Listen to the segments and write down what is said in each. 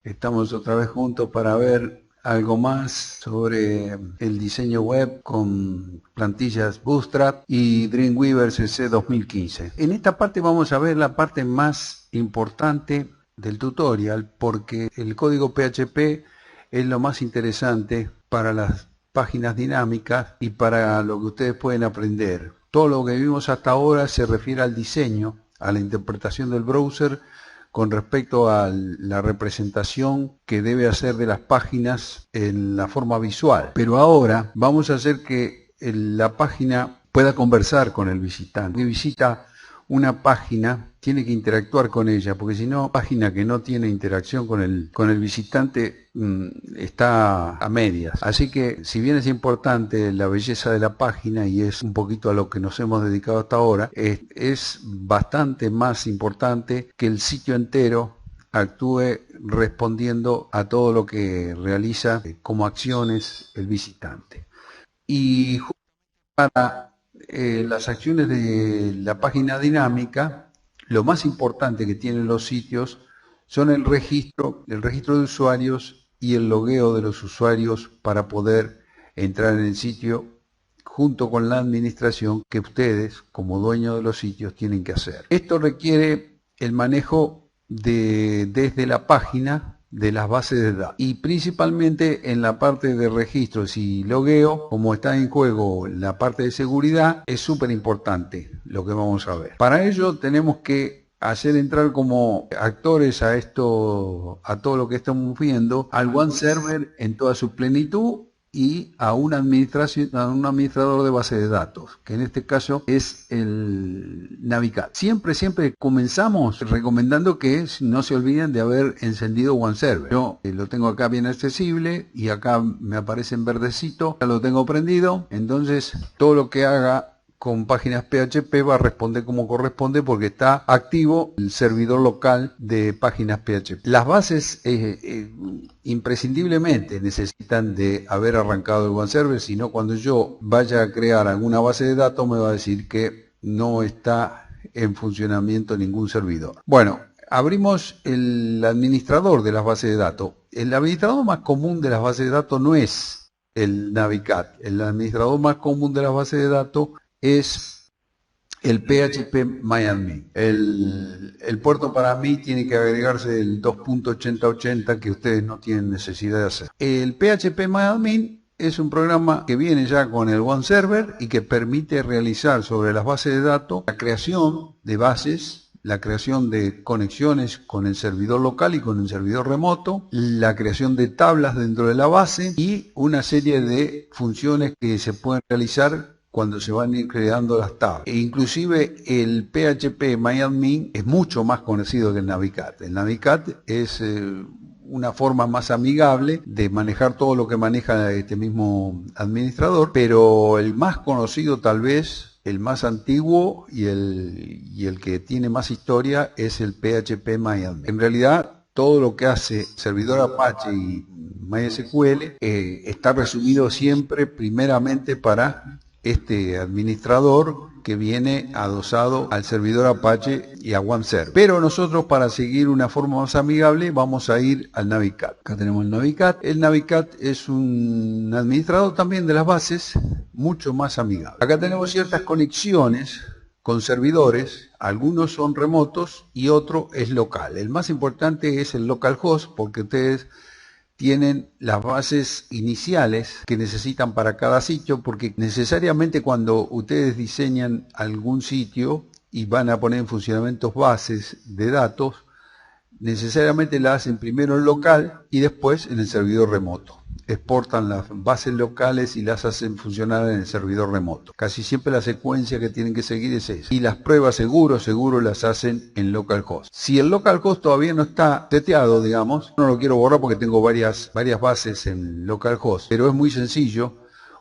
Estamos otra vez juntos para ver algo más sobre el diseño web con plantillas Bootstrap y Dreamweaver CC 2015. En esta parte vamos a ver la parte más importante del tutorial porque el código PHP es lo más interesante para las páginas dinámicas y para lo que ustedes pueden aprender. Todo lo que vimos hasta ahora se refiere al diseño, a la interpretación del browser con respecto a la representación que debe hacer de las páginas en la forma visual. Pero ahora vamos a hacer que la página pueda conversar con el visitante. Que visita una página tiene que interactuar con ella, porque si no, página que no tiene interacción con el visitante está a medias. Así que, si bien es importante la belleza de la página y es un poquito a lo que nos hemos dedicado hasta ahora, es bastante más importante que el sitio entero actúe respondiendo a todo lo que realiza como acciones el visitante. Y para las acciones de la página dinámica, lo más importante que tienen los sitios son el registro de usuarios y el logueo de los usuarios para poder entrar en el sitio junto con la administración que ustedes, como dueños de los sitios, tienen que hacer. Esto requiere el manejo desde la página de las bases de datos y principalmente en la parte de registros y logueo, como está en juego la parte de seguridad, es súper importante lo que vamos a ver. Para ello tenemos que hacer entrar como actores a todo lo que estamos viendo, al One Server en toda su plenitud y a un administrador de base de datos, que en este caso es el Navicat. Siempre comenzamos recomendando que no se olviden de haber encendido OneServer. Yo lo tengo acá bien accesible y acá me aparece en verdecito, ya lo tengo prendido, entonces todo lo que haga con páginas PHP va a responder como corresponde porque está activo el servidor local de páginas PHP. Las bases imprescindiblemente necesitan de haber arrancado el OneServer, si no cuando yo vaya a crear alguna base de datos me va a decir que no está en funcionamiento ningún servidor. Bueno, abrimos el administrador de las bases de datos. El administrador más común de las bases de datos no es el Navicat. El administrador más común de las bases de datos es el PHP-MyAdmin. El puerto para mí tiene que agregarse el 2.8080 que ustedes no tienen necesidad de hacer. El PHP-MyAdmin es un programa que viene ya con el OneServer y que permite realizar sobre las bases de datos la creación de bases, la creación de conexiones con el servidor local y con el servidor remoto, la creación de tablas dentro de la base y una serie de funciones que se pueden realizar cuando se van a ir creando las tablas. E inclusive el PHP-MyAdmin es mucho más conocido que el Navicat. El Navicat es una forma más amigable de manejar todo lo que maneja este mismo administrador, pero el más conocido tal vez, el más antiguo y el que tiene más historia es el PHP-MyAdmin. En realidad, todo lo que hace servidor Apache y MySQL está resumido siempre primeramente para este administrador que viene adosado al servidor Apache y a OneServer. Pero nosotros, para seguir una forma más amigable, vamos a ir al Navicat. Acá tenemos el Navicat. El Navicat es un administrador también de las bases, mucho más amigable. Acá tenemos ciertas conexiones con servidores, algunos son remotos y otro es local. El más importante es el localhost, porque ustedes tienen las bases iniciales que necesitan para cada sitio, porque necesariamente cuando ustedes diseñan algún sitio y van a poner en funcionamiento bases de datos, necesariamente la hacen primero en local y después en el servidor remoto. Exportan las bases locales y las hacen funcionar en el servidor remoto. Casi siempre la secuencia que tienen que seguir es esa. Y las pruebas seguro las hacen en localhost. Si el localhost todavía no está seteado, digamos, no lo quiero borrar porque tengo varias bases en localhost, pero es muy sencillo.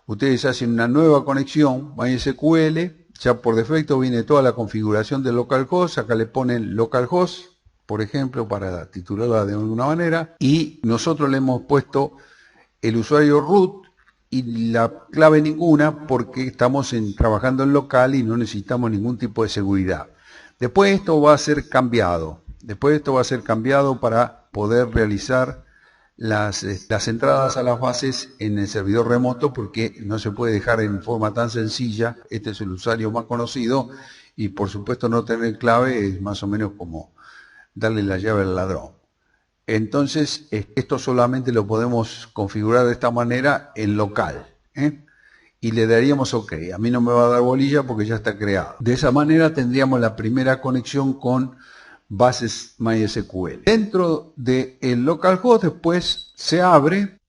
Ustedes hacen una nueva conexión, MySQL, ya por defecto viene toda la configuración del localhost, acá le ponen localhost, por ejemplo, para titularla de alguna manera, y nosotros le hemos puesto el usuario root y la clave ninguna porque estamos trabajando en local y no necesitamos ningún tipo de seguridad. Después esto va a ser cambiado. Después esto va a ser cambiado para poder realizar las entradas a las bases en el servidor remoto, porque no se puede dejar en forma tan sencilla. Este es el usuario más conocido y por supuesto no tener clave es más o menos como darle la llave al ladrón. Entonces esto solamente lo podemos configurar de esta manera en local, y le daríamos OK. A mí no me va a dar bolilla porque ya está creado. De esa manera tendríamos la primera conexión con bases MySQL. Dentro del localhost después se abre,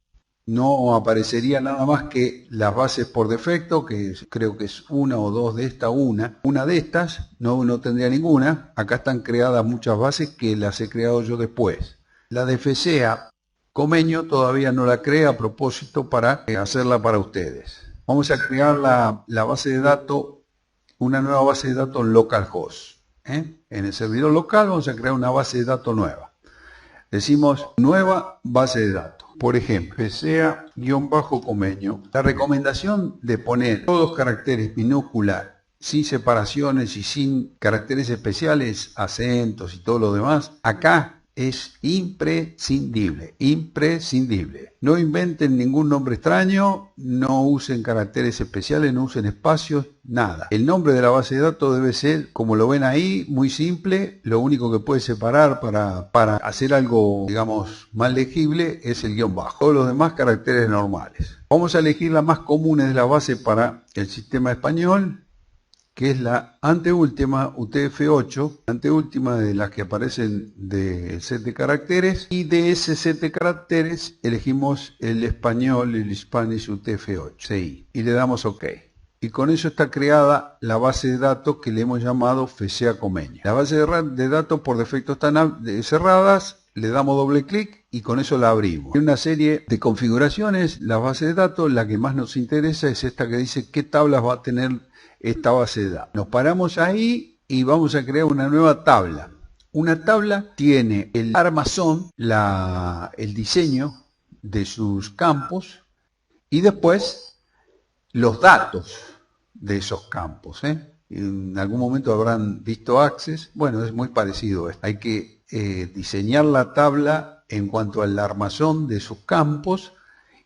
no aparecería nada más que las bases por defecto, que creo que es una o dos de esta, una de estas, no tendría ninguna. Acá están creadas muchas bases que las he creado yo después. La de FCA Comeño todavía no la creé a propósito para hacerla para ustedes. Vamos a crear la base de datos, una nueva base de datos localhost. En el servidor local vamos a crear una base de datos nueva. Decimos nueva base de datos. Por ejemplo, FCA-Comeño. La recomendación de poner todos caracteres minúsculas, sin separaciones y sin caracteres especiales, acentos y todo lo demás, acá es imprescindible, imprescindible. No inventen ningún nombre extraño, no usen caracteres especiales, no usen espacios, nada. El nombre de la base de datos debe ser, como lo ven ahí, muy simple. Lo único que puede separar para hacer algo, digamos, más legible es el guión bajo. Todos los demás caracteres normales. Vamos a elegir las más comunes de la base para el sistema español, que es la anteúltima, UTF-8, anteúltima de las que aparecen del set de caracteres, y de ese set de caracteres elegimos el español, el Spanish UTF-8, CI, y le damos OK. Y con eso está creada la base de datos que le hemos llamado FCA Comeño. Las bases de datos por defecto están cerradas, le damos doble clic y con eso la abrimos. Hay una serie de configuraciones, la base de datos, la que más nos interesa es esta que dice qué tablas va a tener esta base de datos. Nos paramos ahí y vamos a crear una nueva tabla. Una tabla tiene el armazón, el diseño de sus campos y después los datos de esos campos. En algún momento habrán visto Access. Bueno, es muy parecido a esto. Hay que diseñar la tabla en cuanto al armazón de sus campos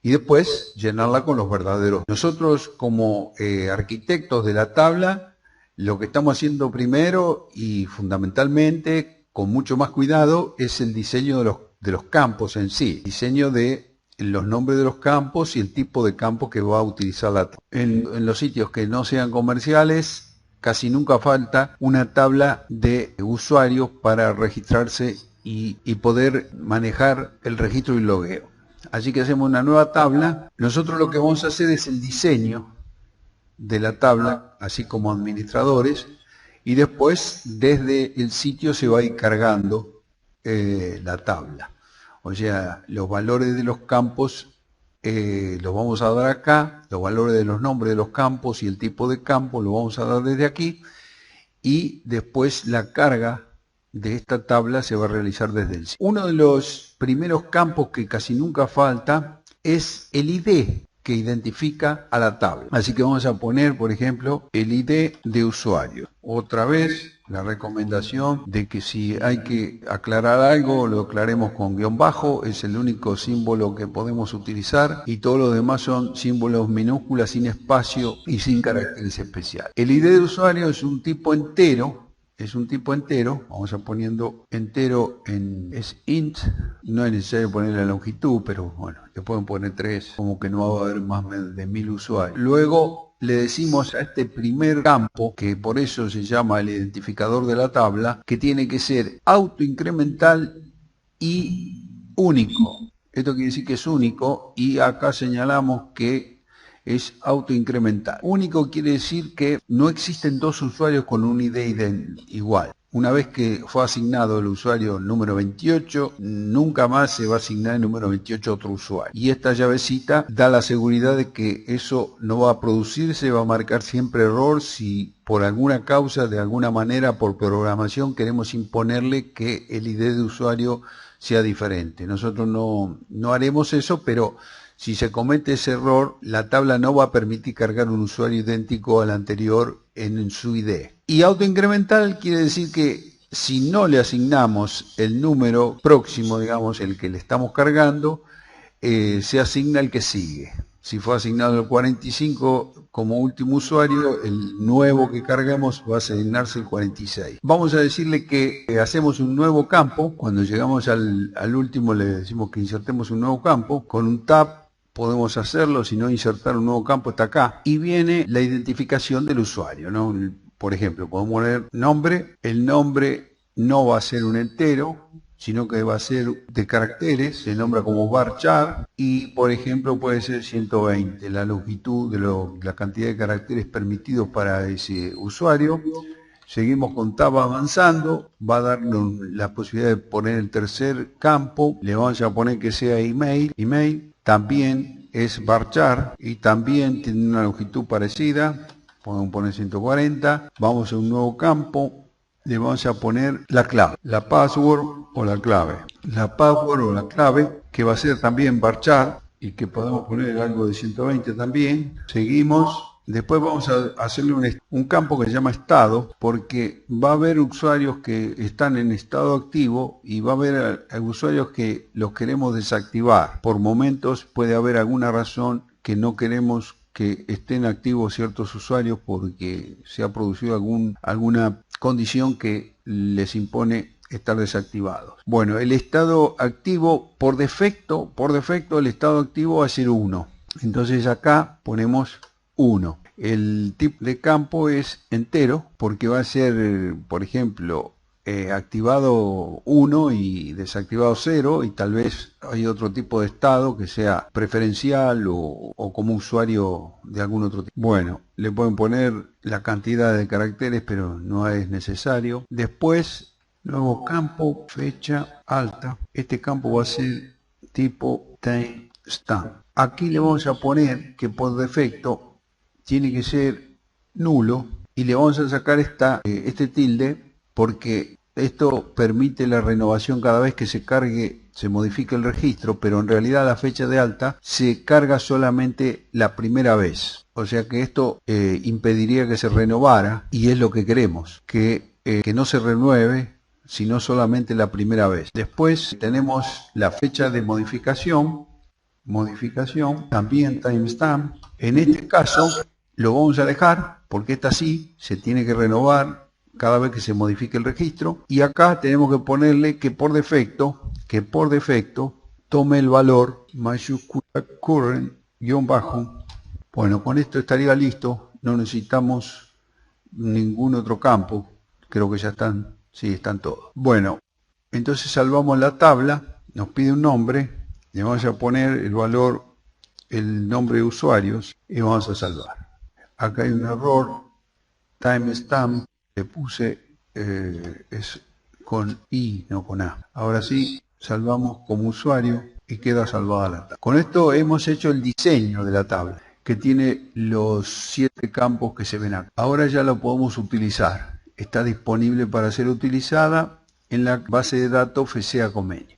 y después llenarla con los verdaderos. Nosotros como arquitectos de la tabla, lo que estamos haciendo primero y fundamentalmente, con mucho más cuidado, es el diseño de los campos en sí. Diseño de los nombres de los campos y el tipo de campo que va a utilizar la tabla. En los sitios que no sean comerciales, casi nunca falta una tabla de usuarios para registrarse y poder manejar el registro y el logueo. Así que hacemos una nueva tabla. Nosotros lo que vamos a hacer es el diseño de la tabla, así como administradores, y después desde el sitio se va a ir cargando la tabla. O sea, los valores de los campos los vamos a dar acá, los valores de los nombres de los campos y el tipo de campo lo vamos a dar desde aquí, y después la carga de esta tabla se va a realizar desde el sitio. Uno de los primeros campos que casi nunca falta es el ID que identifica a la tabla. Así que vamos a poner, por ejemplo, el ID de usuario. Otra vez, la recomendación de que si hay que aclarar algo, lo aclaremos con guión bajo, es el único símbolo que podemos utilizar y todos los demás son símbolos minúsculas, sin espacio y sin caracteres especiales. El ID de usuario es un tipo entero. Vamos a poniendo entero es int, no es necesario poner la longitud, pero bueno, le pueden poner 3, como que no va a haber más de 1000 usuarios. Luego le decimos a este primer campo, que por eso se llama el identificador de la tabla, que tiene que ser autoincremental y único. Esto quiere decir que es único y acá señalamos que es autoincremental. Único quiere decir que no existen dos usuarios con un ID igual. Una vez que fue asignado el usuario número 28, nunca más se va a asignar el número 28 a otro usuario. Y esta llavecita da la seguridad de que eso no va a producirse, va a marcar siempre error si por alguna causa, de alguna manera, por programación, queremos imponerle que el ID de usuario sea diferente. Nosotros no haremos eso, pero si se comete ese error, la tabla no va a permitir cargar un usuario idéntico al anterior en su ID. Y autoincremental quiere decir que si no le asignamos el número próximo, digamos, el que le estamos cargando, se asigna el que sigue. Si fue asignado el 45 como último usuario, el nuevo que carguemos va a asignarse el 46. Vamos a decirle que hacemos un nuevo campo. Cuando llegamos al último le decimos que insertemos un nuevo campo. Con un tab podemos hacerlo, si no insertar un nuevo campo está acá. Y viene la identificación del usuario, ¿no? Por ejemplo, podemos poner nombre. El nombre no va a ser un entero, sino que va a ser de caracteres, se nombra como varchar y por ejemplo puede ser 120, la longitud de la cantidad de caracteres permitidos para ese usuario. Seguimos con tab avanzando, va a darnos la posibilidad de poner el tercer campo, le vamos a poner que sea email, también es varchar y también tiene una longitud parecida, podemos poner 140, vamos a un nuevo campo. Le vamos a poner la clave, la password o la clave. La password o la clave, que va a ser también varchar y que podemos poner algo de 120 también. Seguimos. Después vamos a hacerle un campo que se llama estado, porque va a haber usuarios que están en estado activo y va a haber usuarios que los queremos desactivar. Por momentos puede haber alguna razón que no queremos que estén activos ciertos usuarios porque se ha producido alguna condición que les impone estar desactivados. Bueno, el estado activo por defecto el estado activo va a ser 1. Entonces acá ponemos 1. El tipo de campo es entero porque va a ser, por ejemplo, activado 1 y desactivado 0 y tal vez hay otro tipo de estado que sea preferencial o como usuario de algún otro tipo. Bueno, le pueden poner la cantidad de caracteres pero no es necesario. Después, nuevo campo, fecha alta. Este campo va a ser tipo timestamp. Aquí le vamos a poner que por defecto tiene que ser nulo y le vamos a sacar este tilde porque esto permite la renovación cada vez que se cargue, se modifique el registro, pero en realidad la fecha de alta se carga solamente la primera vez. O sea que esto impediría que se renovara y es lo que queremos, que no se renueve, sino solamente la primera vez. Después tenemos la fecha de modificación, también timestamp. En este caso lo vamos a dejar porque esta sí se tiene que renovar cada vez que se modifique el registro y acá tenemos que ponerle que por defecto tome el valor mayúscula current _. Bueno, con esto estaría listo, no necesitamos ningún otro campo, creo que ya están, sí, están todos. Bueno, entonces salvamos la tabla, nos pide un nombre, le vamos a poner el valor, el nombre de usuarios y vamos a salvar. Acá hay un error, timestamp, le puse es con I, no con A. Ahora sí, salvamos como usuario y queda salvada la tabla. Con esto hemos hecho el diseño de la tabla, que tiene los 7 campos que se ven acá. Ahora ya la podemos utilizar. Está disponible para ser utilizada en la base de datos FCA Convenio.